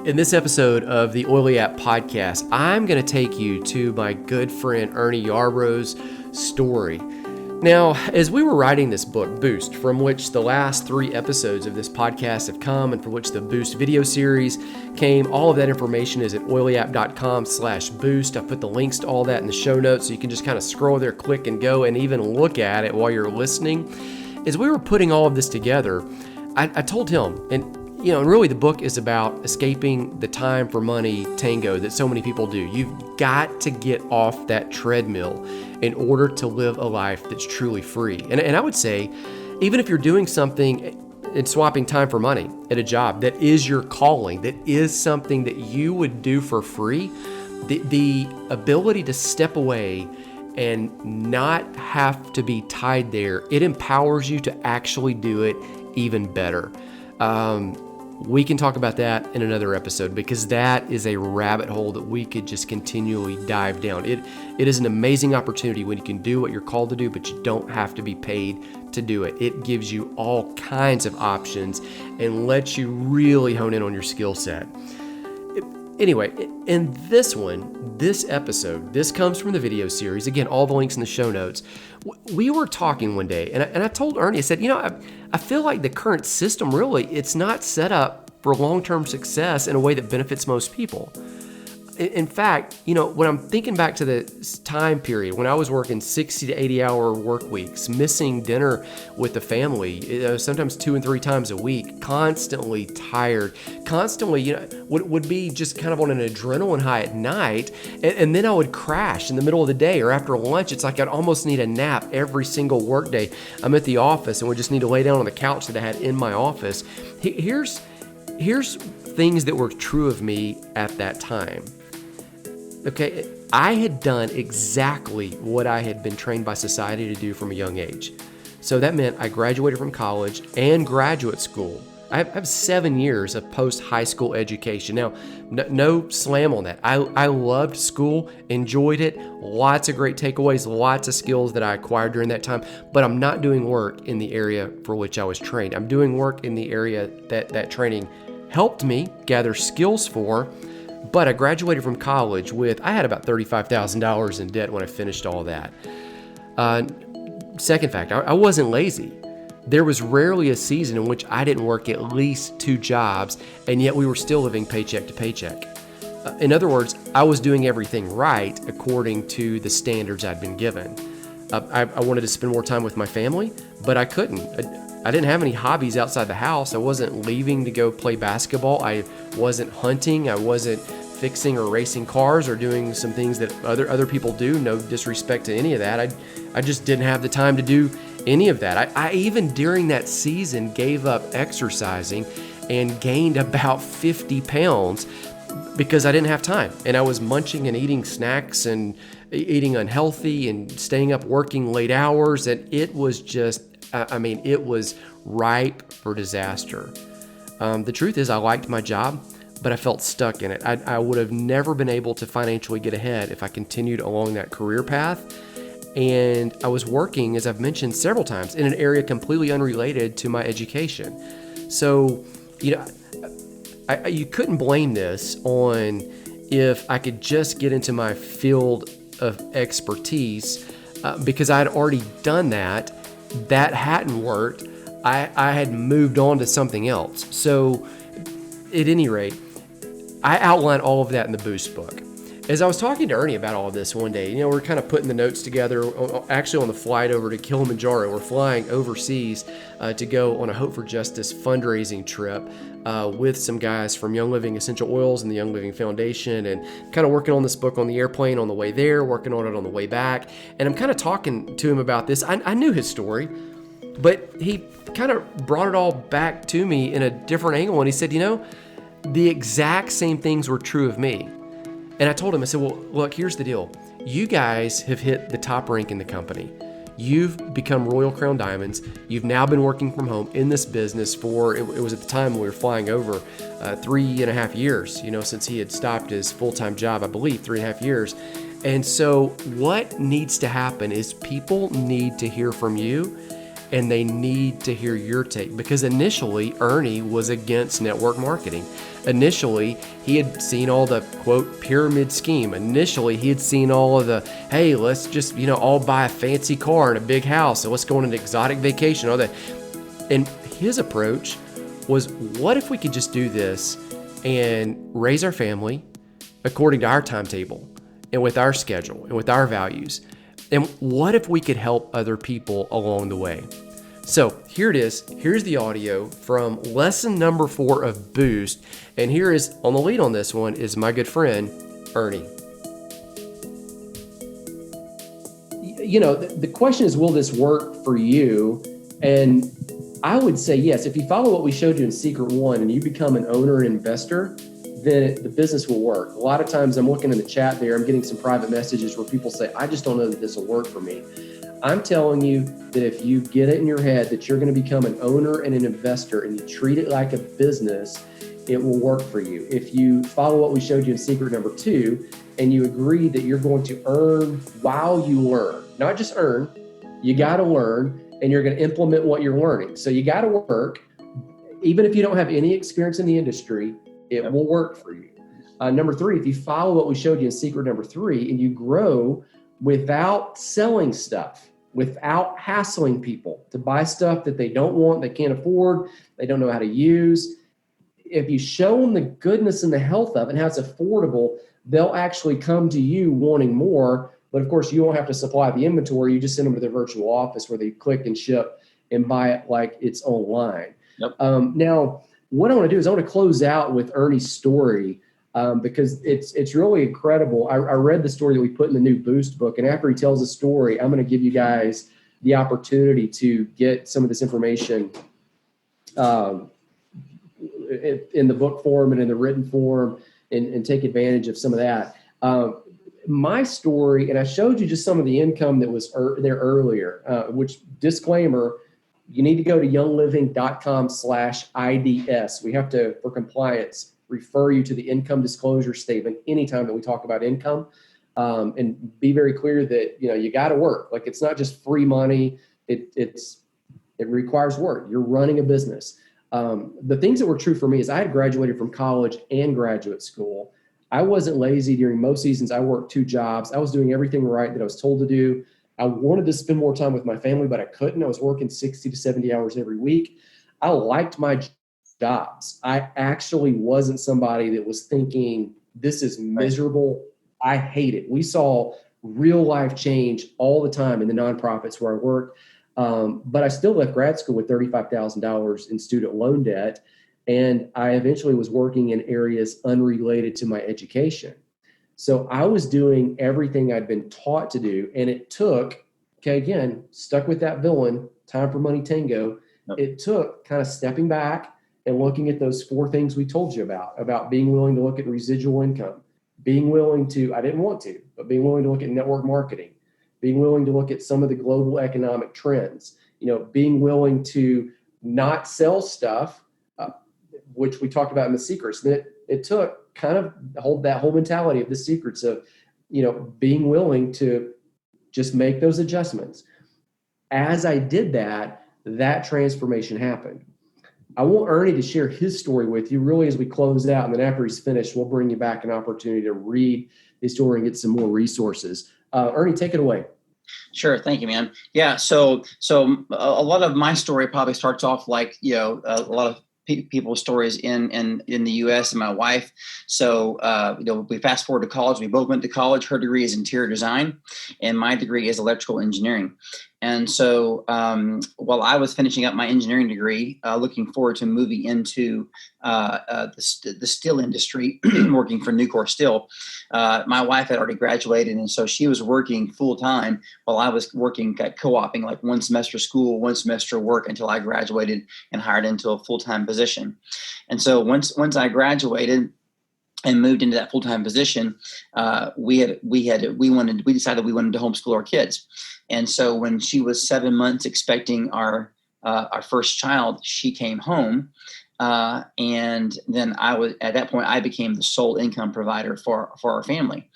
In this episode of the Oily App Podcast, I'm going to take you to my good friend Ernie Yarborough's story. Now, as we were writing this book, Boost, from which the last 3 episodes of this podcast have come and for which the Boost video series came, all of that information is at oilyapp.com/boost. I put the links to all that in the show notes so you can just kind of scroll there, click and go, and even look at it while you're listening. As we were putting all of this together, I told him, and really the book is about escaping the time for money tango that so many people do. You've got to get off that treadmill in order to live a life that's truly free. And I would say, even if you're doing something and swapping time for money at a job that is your calling, that is something that you would do for free, the ability to step away and not have to be tied there, it empowers you to actually do it even better. We can talk about that in another episode because that is a rabbit hole that we could just continually dive down. It is an amazing opportunity when you can do what you're called to do, but you don't have to be paid to do it. It gives you all kinds of options and lets you really hone in on your skill set. Anyway, in this episode, this comes from the video series. Again, all the links in the show notes. We were talking one day, and I told Ernie, I said, I feel like the current system really, it's not set up for long-term success in a way that benefits most people. In fact, when I'm thinking back to the time period when I was working 60 to 80-hour work weeks, missing dinner with the family, sometimes 2 and 3 times a week, constantly tired, constantly, would be just kind of on an adrenaline high at night, and then I would crash in the middle of the day or after lunch. It's like I'd almost need a nap every single work day. I'm at the office and would just need to lay down on the couch that I had in my office. Here's things that were true of me at that time. Okay, I had done exactly what I had been trained by society to do from a young age. So that meant I graduated from college and graduate school. I have 7 years of post-high school education. Now, no slam on that. I loved school, enjoyed it, lots of great takeaways, lots of skills that I acquired during that time, but I'm not doing work in the area for which I was trained. I'm doing work in the area that training helped me gather skills for. But I graduated from college I had about $35,000 in debt when I finished all that. Second fact, I wasn't lazy. There was rarely a season in which I didn't work at least 2 jobs, and yet we were still living paycheck to paycheck. In other words, I was doing everything right according to the standards I'd been given. I wanted to spend more time with my family, but I couldn't. I didn't have any hobbies outside the house. I wasn't leaving to go play basketball. I wasn't hunting. I wasn't fixing or racing cars or doing some things that other people do. No disrespect to any of that. I just didn't have the time to do any of that. I even during that season gave up exercising and gained about 50 pounds because I didn't have time. And I was munching and eating snacks and eating unhealthy and staying up working late hours. And it was just, it was ripe for disaster. The truth is I liked my job, but I felt stuck in it. I would have never been able to financially get ahead if I continued along that career path. And I was working, as I've mentioned several times, in an area completely unrelated to my education. So, you couldn't blame this on if I could just get into my field of expertise because I had already done that. That hadn't worked. I had moved on to something else. So at any rate, I outline all of that in the Boost book. As I was talking to Ernie about all of this one day, we're kind of putting the notes together, actually on the flight over to Kilimanjaro. We're flying overseas to go on a Hope for Justice fundraising trip with some guys from Young Living Essential Oils and the Young Living Foundation, and kind of working on this book on the airplane on the way there, working on it on the way back. And I'm kind of talking to him about this. I knew his story, but he kind of brought it all back to me in a different angle. And he said, the exact same things were true of me. And I told him, I said, well, look, here's the deal. You guys have hit the top rank in the company. You've become Royal Crown Diamonds. You've now been working from home in this business for, it was at the time we were flying over 3.5 years, since he had stopped his full-time job, I believe 3.5 years. And so what needs to happen is people need to hear from you and they need to hear your take, because initially Ernie was against network marketing. Initially, he had seen all the quote pyramid scheme. Initially, he had seen all of the, hey, let's just, all buy a fancy car and a big house and let's go on an exotic vacation, all that. And his approach was, what if we could just do this and raise our family according to our timetable and with our schedule and with our values? And what if we could help other people along the way? So here it is. Here's the audio from lesson number 4 of Boost. And here is, on the lead on this one, is my good friend, Ernie. The question is, will this work for you? And I would say yes. If you follow what we showed you in Secret 1 and you become an owner and investor, then the business will work. A lot of times I'm looking in the chat there, I'm getting some private messages where people say, I just don't know that this will work for me. I'm telling you that if you get it in your head that you're going to become an owner and an investor and you treat it like a business, it will work for you. If you follow what we showed you in secret number 2 and you agree that you're going to earn while you learn, not just earn, you got to learn, and you're going to implement what you're learning. So you got to work, even if you don't have any experience in the industry, it will work for you. Number 3, if you follow what we showed you in secret number 3 and you grow without selling stuff, without hassling people to buy stuff that they don't want, they can't afford, they don't know how to use. If you show them the goodness and the health of it and how it's affordable, they'll actually come to you wanting more. But of course, you won't have to supply the inventory. You just send them to their virtual office where they click and ship and buy it like it's online. Yep. Now, what I want to do is I want to close out with Ernie's story. Because it's really incredible. I read the story that we put in the new Boost book, and after he tells the story, I'm going to give you guys the opportunity to get some of this information in the book form and in the written form, and take advantage of some of that. My story, and I showed you just some of the income that was there earlier, which, disclaimer, you need to go to youngliving.com/IDS. We have to, for compliance, refer you to the income disclosure statement anytime that we talk about income, and be very clear that you got to work. Like, it's not just free money. It requires work. You're running a business. The things that were true for me is I had graduated from college and graduate school. I wasn't lazy during most seasons. I worked 2 jobs. I was doing everything right that I was told to do. I wanted to spend more time with my family, but I couldn't. I was working 60 to 70 hours every week. I liked my jobs. I actually wasn't somebody that was thinking, this is miserable. I hate it. We saw real life change all the time in the nonprofits where I worked. But I still left grad school with $35,000 in student loan debt. And I eventually was working in areas unrelated to my education. So I was doing everything I'd been taught to do. And it took, again, stuck with that villain, time for money tango. Yep. It took kind of stepping back and looking at those 4 things we told you about being willing to look at residual income, being willing to, I didn't want to, but being willing to look at network marketing, being willing to look at some of the global economic trends, being willing to not sell stuff, which we talked about in the secrets. Then it took kind of that whole mentality of the secrets of, being willing to just make those adjustments. As I did that transformation happened. I want Ernie to share his story with you really as we close out. And then after he's finished, we'll bring you back an opportunity to read his story and get some more resources. Ernie, take it away. Sure. Thank you, man. Yeah. So a lot of my story probably starts off like, a lot of people's stories in the U.S. and my wife. So, we fast forward to college. We both went to college. Her degree is interior design, and my degree is electrical engineering. And so while I was finishing up my engineering degree, looking forward to moving into the steel industry, working for Nucor Steel, my wife had already graduated. And so she was working full time while I was working at co-oping, like 1 semester school, 1 semester work, until I graduated and hired into a full-time position. And so once I graduated and moved into that full-time position, we decided we wanted to homeschool our kids. And so when she was 7 months expecting our first child, she came home. And then at that point, I became the sole income provider for our family.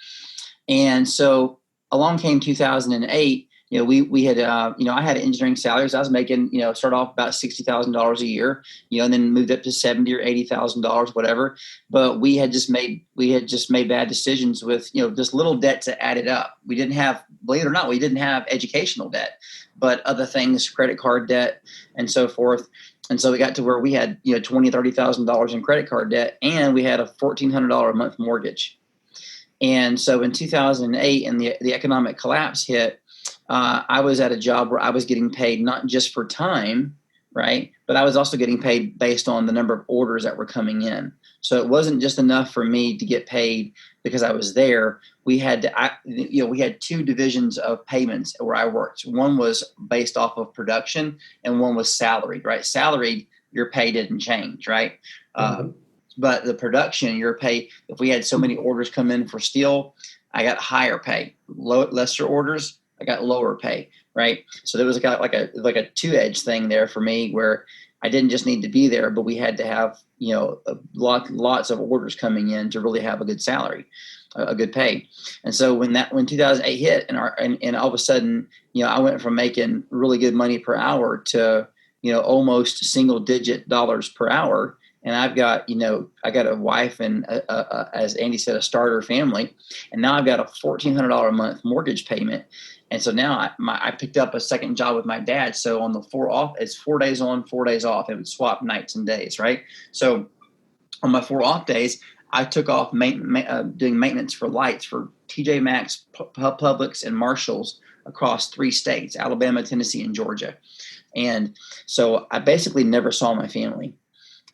And so along came 2008, we had, I had engineering salaries. I was making, start off about $60,000 a year, and then moved up to $70,000 or $80,000, whatever. But we had just made bad decisions with, just little debts that added up. We didn't have, believe it or not, we didn't have educational debt, but other things, credit card debt and so forth. And so we got to where we had, $20,000, $30,000 in credit card debt, and we had a $1,400 a month mortgage. And so in 2008, and the economic collapse hit, I was at a job where I was getting paid not just for time, right? But I was also getting paid based on the number of orders that were coming in. So it wasn't just enough for me to get paid because I was there. We had we had two divisions of payments where I worked. One was based off of production, and one was salaried, right? Salaried, your pay didn't change, right? Mm-hmm. But the production, your pay, if we had so many orders come in for steel, I got higher pay. Lesser orders, I got lower pay, right? So there was like a two-edged thing there for me, where I didn't just need to be there, but we had to have, lots of orders coming in to really have a good salary, a good pay. And so when 2008 hit, and all of a sudden, I went from making really good money per hour to, almost single-digit dollars per hour. And I've got, I got a wife and, as Andy said, a starter family. And now I've got a $1,400 a month mortgage payment. And so now I picked up a second job with my dad. So on the 4 off, it's 4 days on, 4 days off. It would swap nights and days, right? So on my 4 off days, I took off doing maintenance for lights for TJ Maxx, Publix, and Marshalls across 3 states, Alabama, Tennessee, and Georgia. And so I basically never saw my family.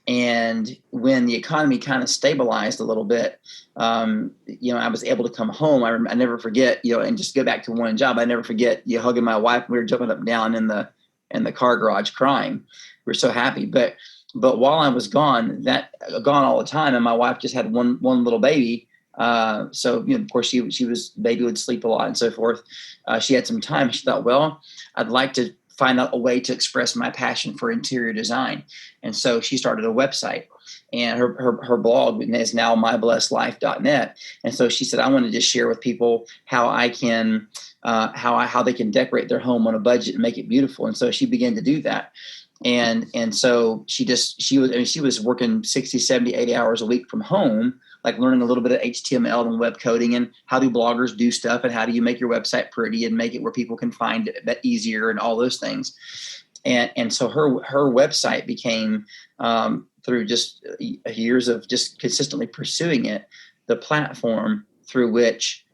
And when the economy kind of stabilized a little bit, I was able to come home. I never forget, and just go back to one job. I never forget hugging my wife. We were jumping up and down in the car garage crying. We were so happy. But while I was gone all the time, and my wife just had one little baby. So of course baby would sleep a lot and so forth. She had some time. She thought, well, I'd like to find out a way to express my passion for interior design. And so she started a website, and her blog is now myblessedlife.net. And so she said, I want to just share with people how I can, how they can decorate their home on a budget and make it beautiful. And so she began to do that. And so she was working 60, 70, 80 hours a week from home, like learning a little bit of HTML and web coding, and how do bloggers do stuff, and how do you make your website pretty and make it where people can find it easier, and all those things. And so her website became, through just years of just consistently pursuing it, the platform through which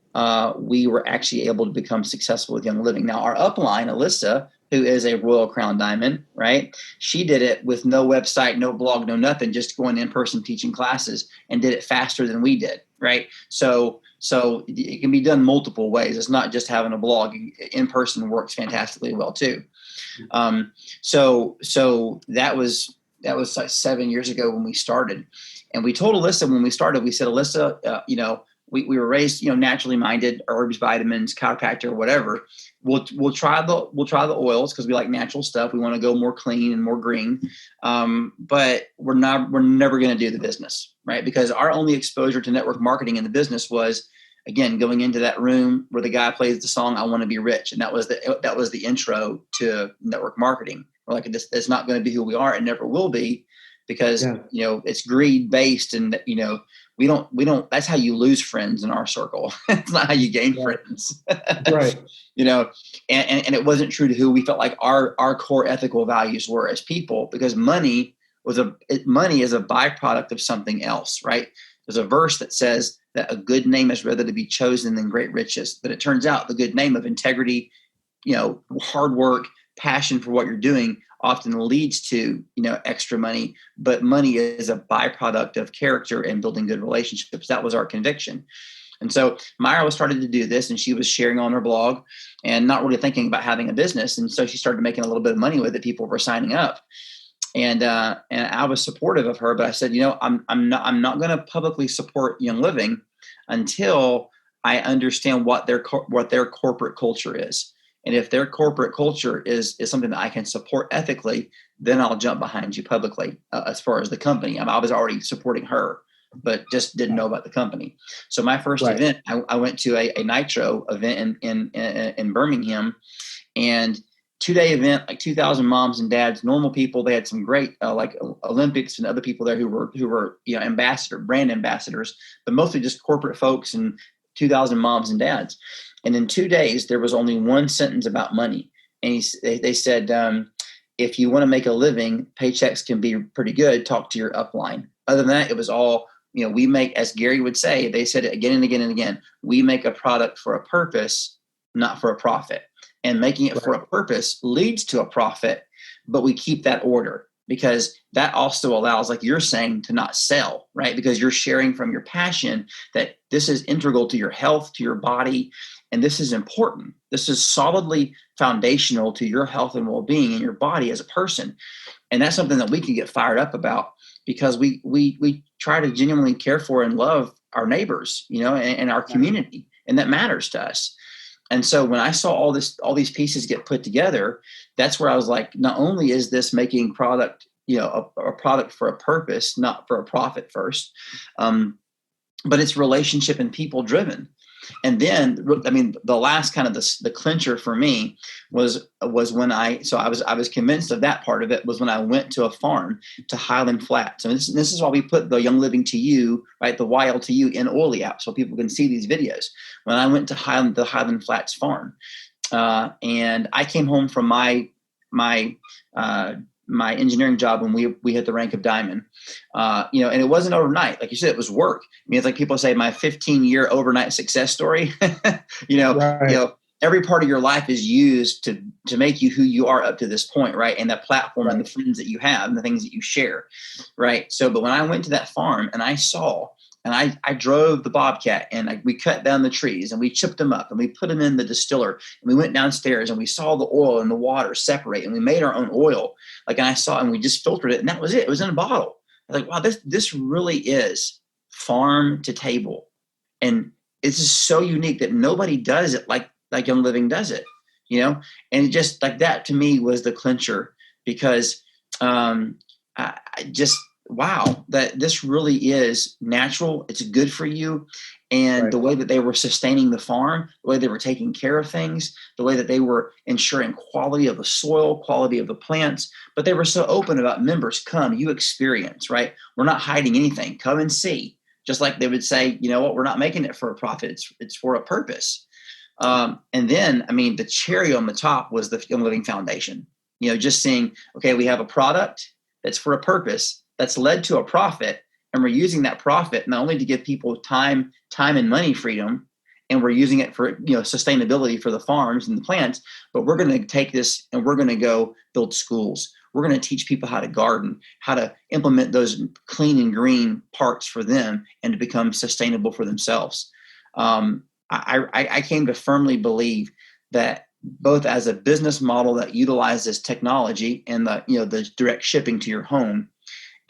we were actually able to become successful with Young Living. Now, our upline, Alyssa, who is a Royal Crown Diamond, right? She did it with no website, no blog, no nothing, just going in person teaching classes, and did it faster than we did, right? So it can be done multiple ways. It's not just having a blog. In person works fantastically well too. So that was like 7 years ago when we started, and we told Alyssa when we started, we said, Alyssa, we were raised, naturally minded, herbs, vitamins, chiropractor, whatever. We'll try the oils because we like natural stuff. We want to go more clean and more green. But we're never going to do the business, right? Because our only exposure to network marketing in the business was, again, going into that room where the guy plays the song, I Want to Be Rich. And that was the intro to network marketing. We're like, it's not going to be who we are. It never will be, because, it's greed based, and, we don't, that's how you lose friends in our circle. It's not how you gain friends. Right. And it wasn't true to who we felt like our core ethical values were as people, because money is a byproduct of something else, right? There's a verse that says that a good name is rather to be chosen than great riches. But it turns out the good name of integrity, hard work, passion for what you're doing often leads to, extra money, but money is a byproduct of character and building good relationships. That was our conviction. And so Myra was starting to do this, and she was sharing on her blog and not really thinking about having a business. And so she started making a little bit of money with it. People were signing up, and I was supportive of her, but I said, I'm not going to publicly support Young Living until I understand what their corporate culture is. And if their corporate culture is something that I can support ethically, then I'll jump behind you publicly. As far as the company, I was already supporting her, but just didn't know about the company. So my first event, I went to a Nitro event in Birmingham, And 2-day event, like 2,000 moms and dads, normal people. They had some great like Olympics and other people there who were brand ambassadors, but mostly just corporate folks and 2,000 moms and dads. And in 2 days, there was only one sentence about money. And they said, if you want to make a living, paychecks can be pretty good. Talk to your upline. Other than that, it was all, we make, as Gary would say, they said it again and again and again, we make a product for a purpose, not for a profit. And making it for a purpose leads to a profit, but we keep that order because that also allows, like you're saying, to not sell, right? Because you're sharing from your passion that this is integral to your health, to your body, and this is important. This is solidly foundational to your health and well-being in your body as a person. And that's something that we can get fired up about because we try to genuinely care for and love our neighbors, and our community, and that matters to us. And so when I saw all these pieces get put together, that's where I was like, not only is this making product, a product for a purpose, not for a profit first, but it's relationship and people driven. And then, the last kind of the clincher for me was when I was convinced of that part of it was when I went to a farm to Highland Flats. And this is why we put the Young Living to You, right, the YLTU in Oily app so people can see these videos. When I went to the Highland Flats farm, and I came home from my engineering job when we hit the rank of diamond, and it wasn't overnight. Like you said, it was work. It's like people say my 15-year overnight success story, right. Every part of your life is used to make you who you are up to this point. Right. And that platform right. And the friends that you have and the things that you share. Right. So, but when I went to that farm and I saw, and I drove the Bobcat and we cut down the trees and we chipped them up and we put them in the distiller and we went downstairs and we saw the oil and the water separate and we made our own oil. And we just filtered it and that was it. It was in a bottle. I was like, wow, this really is farm to table. And it's just so unique that nobody does it like Young Living does it, and it just like that to me was the clincher because wow, that this really is natural. It's good for you. And right. The way that they were sustaining the farm, the way they were taking care of things, the way that they were ensuring quality of the soil, quality of the plants, but they were so open about members, come, you experience, right? We're not hiding anything. Come and see. Just like they would say, you know what, we're not making it for a profit. It's for a purpose. And then, the cherry on the top was the Young Living Foundation, just seeing, okay, we have a product that's for a purpose that's led to a profit, and we're using that profit not only to give people time and money freedom, and we're using it for sustainability for the farms and the plants, but we're going to take this and we're going to go build schools. We're going to teach people how to garden, how to implement those clean and green parts for them and to become sustainable for themselves. I came to firmly believe that both as a business model that utilizes technology and the direct shipping to your home,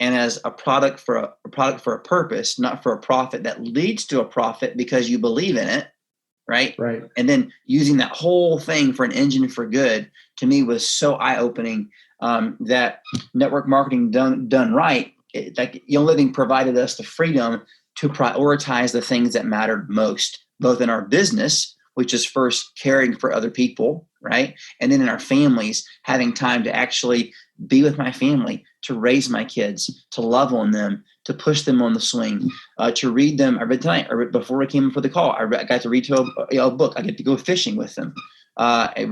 and as a product for a purpose, not for a profit that leads to a profit because you believe in it, right? Right. And then using that whole thing for an engine for good, to me was so eye-opening that network marketing done right, like Young Living provided us the freedom to prioritize the things that mattered most, both in our business, which is first caring for other people, right? And then in our families, having time to actually be with my family, to raise my kids, to love on them, to push them on the swing, to read them. I read tonight, before we came for the call, I got to read a book. I get to go fishing with them. If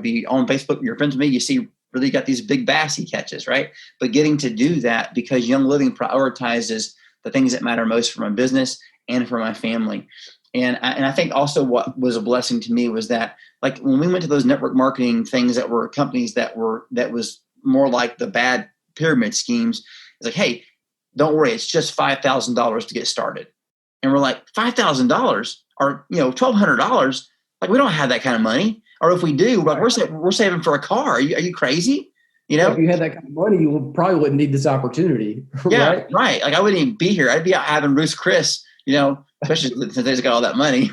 you on Facebook, you're friends with me, you see really got these big bass he catches, right? But getting to do that because Young Living prioritizes the things that matter most for my business and for my family. And I think also what was a blessing to me was that, like, when we went to those network marketing things that were companies that was more like the bad pyramid schemes, it's like, hey, don't worry, it's just $5,000 to get started. And we're like, $5,000 or $1,200? Like, we don't have that kind of money. Or if we do, like, we're saving for a car. Are you crazy? If you had that kind of money, you probably wouldn't need this opportunity. Yeah, right. Like, I wouldn't even be here. I'd be out having Ruth's Chris, especially since they've got all that money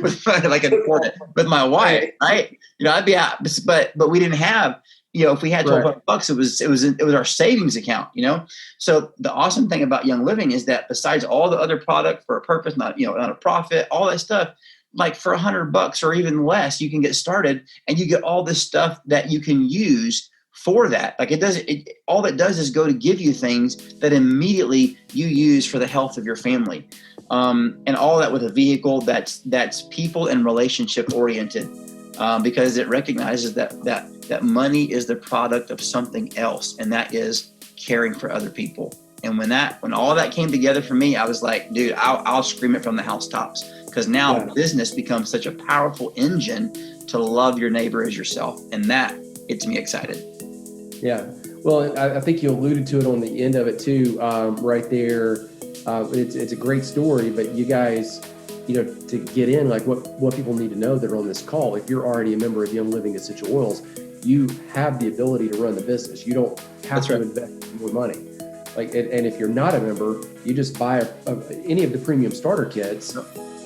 with my wife, right? I'd be out, but we didn't have, if we had $1,200, it was our savings account, So the awesome thing about Young Living is that besides all the other product for a purpose, not a profit, all that stuff, like for $100 or even less, you can get started and you get all this stuff that you can use for that. Like all it does is go to give you things that immediately you use for the health of your family. And all that with a vehicle that's people and relationship oriented, because it recognizes that money is the product of something else, and that is caring for other people. And when all that came together for me, I was like, dude, I'll scream it from the housetops, because now business becomes such a powerful engine to love your neighbor as yourself, and that gets me excited. Yeah. Well, I think you alluded to it on the end of it too, right there. It's a great story, but you guys, to get in, like what people need to know that are on this call, if you're already a member of Young Living Essential Oils, you have the ability to run the business. You don't have to invest more money. Like, and if you're not a member, you just buy any of the premium starter kits,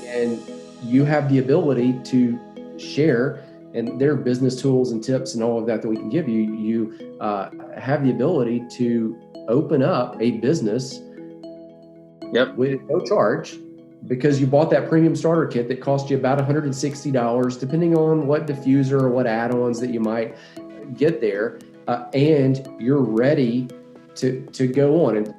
and you have the ability to share. And there are business tools and tips and all of that we can give you. You have the ability to open up a business with no charge, because you bought that premium starter kit that cost you about $160, depending on what diffuser or what add-ons that you might get there. And you're ready to go on. And